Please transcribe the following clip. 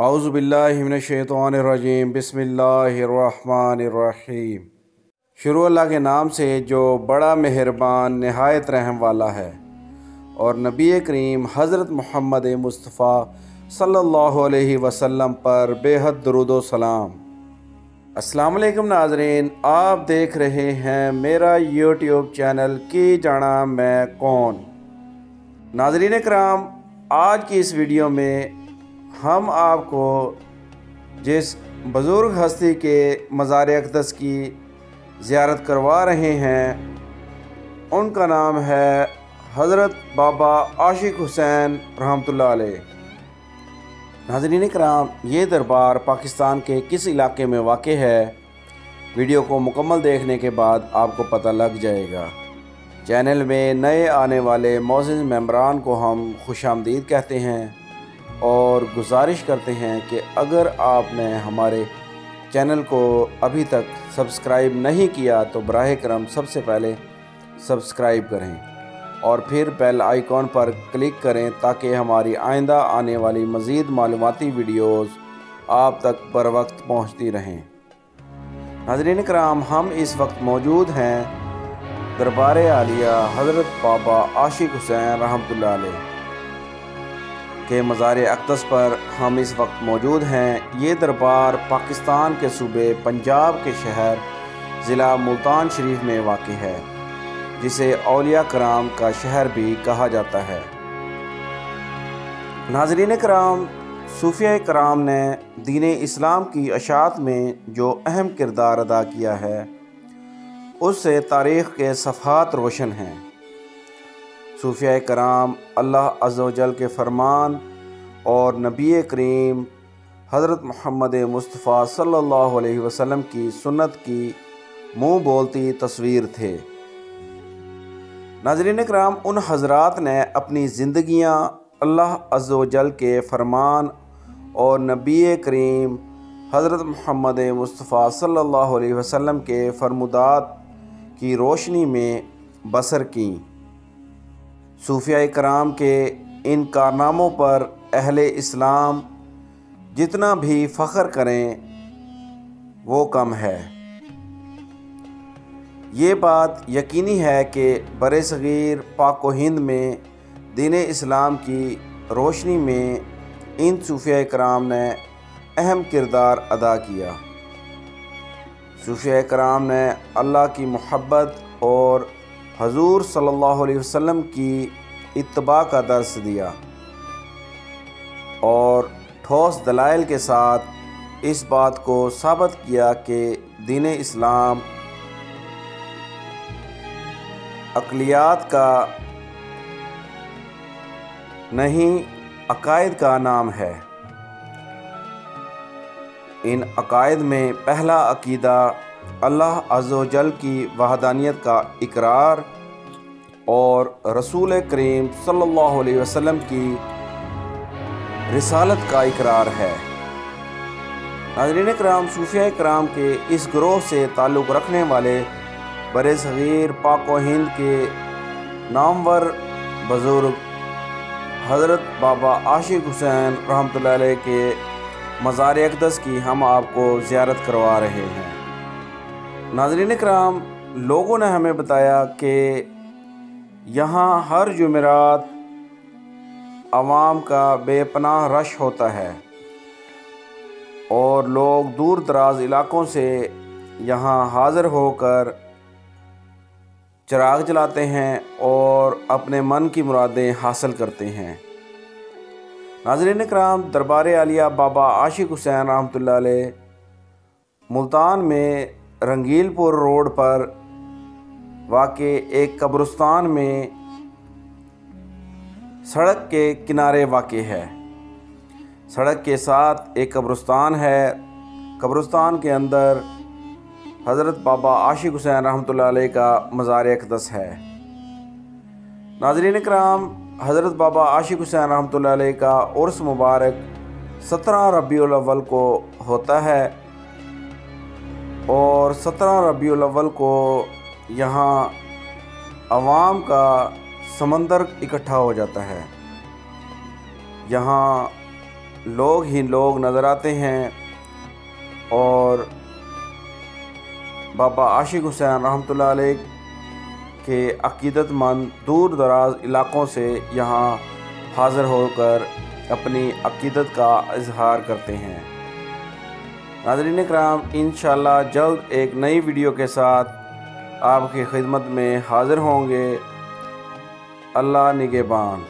औज़ु बिल्लाहि मिनश्शैतानिर्रजीम बिस्मिल्लाहिर्रहमानिर्रहीम। शुरू अल्लाह के नाम से जो बड़ा मेहरबान नहायत रहम वाला है। और नबी करीम हज़रत मोहम्मद मुस्तफ़ा सल्लल्लाहु अलैहि वसल्लम पर बेहद दरूद व सलाम। अस्सलाम वालेकुम नाज़रीन, आप देख रहे हैं मेरा यूट्यूब चैनल की जाना मैं कौन। नाज़रीन कराम, आज की इस वीडियो में हम आपको जिस बुज़ुर्ग हस्ती के मज़ार अक़दस की ज़ियारत करवा रहे हैं उनका नाम है हज़रत बाबा आशिक़ हुसैन रहमतुल्लाह अलैह। नाज़रीन कराम, ये दरबार पाकिस्तान के किस इलाके में वाक़े है, वीडियो को मुकम्मल देखने के बाद आपको पता लग जाएगा। चैनल में नए आने वाले मोअज़्ज़िज़ मेंबरान को हम खुशामदीद कहते हैं और गुजारिश करते हैं कि अगर आपने हमारे चैनल को अभी तक सब्सक्राइब नहीं किया तो बराह करम सबसे पहले सब्सक्राइब करें और फिर बेल आइकॉन पर क्लिक करें ताकि हमारी आइंदा आने वाली मज़ीद मालूमाती वीडियोज़ आप तक बर वक्त पहुँचती रहें। नाज़रीन कराम, हम इस वक्त मौजूद हैं दरबार आलिया हज़रत बाबा आशिक़ हुसैन रहमतुल्लाह अलैह के मज़ार अक़दस पर हम इस वक्त मौजूद हैं। ये दरबार पाकिस्तान के सूबे पंजाब के शहर ज़िला मुल्तान शरीफ में वाक़ है, जिसे औलिया कराम का शहर भी कहा जाता है। नाज़रीन कराम, सूफ़िया कराम ने दीन इस्लाम की अशात में जो अहम किरदार अदा किया है उससे तारीख़ के सफ़हात रोशन हैं। सूफ़िया कराम अल्लाह अज़्ज़ा व जल के फ़रमान और नबी करीम हज़रत मोहम्मद मुस्तफ़ा सल्लल्लाहु अलैहि वसल्लम की सुन्नत की मुँह बोलती तस्वीर थे। नाज़रीन कराम, उन हज़रात ने अपनी ज़िंदगियाँ अल्लाह अज़्ज़ा व जल के फ़रमान और नबी करीम हज़रत मोहम्मद मुस्तफ़ा सल्लल्लाहु अलैहि वसल्लम के फ़रमुदात की रोशनी में बसर की। सूफ़िया कराम के इन कारनामों पर अहले इस्लाम जितना भी फ़ख्र करें वो कम है। ये बात यकीनी है कि बरे-सग़ीर पाक व हिंद में दीन इस्लाम की रोशनी में इन सूफ़िया कराम ने अहम किरदार अदा किया। सूफ़िया कराम ने अल्लाह की मोहब्बत और हजूर सल्लल्लाहु अलैहि वसल्लम की इत्तबा का दर्स दिया और ठोस दलाइल के साथ इस बात को साबित किया कि दीन इस्लाम अक़लियात का नहीं अक़ायद का नाम है। इन अक़ायद में पहला अक़ीदा अल्लाह अज़्ज़ा व जल की वहदानियत का इकरार और रसूल करीम सल्लल्लाहु अलैहि वसल्लम की रिसालत का इकरार है। नाज़रीन कराम, सूफ़िया कराम के इस ग्रोह से ताल्लुक़ रखने वाले बरे सग़ीर पाक व हिंद के नामवर बुज़ुर्ग हज़रत बाबा आशिक़ हुसैन रहमतुल्लाह अलैह के मज़ार अक़दस की हम आपको ज़ियारत करवा रहे हैं। नाज़रीन कराम, लोगों ने हमें बताया कि यहाँ हर जुमेरात आवाम का बेपनाह रश होता है और लोग दूर दराज इलाक़ों से यहाँ हाज़िर होकर चिराग जलाते हैं और अपने मन की मुरादें हासिल करते हैं। नाज़रीन कराम, दरबार आलिया बाबा आशिक़ हुसैन रहमतुल्लाह अलैह मुल्तान में रंगीलपुर रोड पर वाक़े एक कब्रिस्तान में सड़क के किनारे वाक़े है। सड़क के साथ एक कब्रिस्तान है। कब्रिस्तान के अंदर हज़रत बाबा आशिक़ हुसैन रहमतुल्लाह अलैह का मज़ार अक़दस है। नाज़रीन कराम, हज़रत बाबा आशिक़ हुसैन रहमतुल्लाह अलैह का उर्स मुबारक 17 रबीउल अव्वल को होता है और 17 रबीउल अव्वल को यहाँ अवाम का समंदर इकट्ठा हो जाता है। यहाँ लोग ही लोग नज़र आते हैं और बाबा आशिक हुसैन रहमतुल्लाह अलैह के अक़ीदतमंद दूर दराज इलाक़ों से यहाँ हाज़िर होकर अपनी अक़ीदत का इजहार करते हैं। नाज़रीन किराम, इंशाअल्लाह जल्द एक नई वीडियो के साथ आपकी खिदमत में हाज़िर होंगे। अल्लाह निगहबान।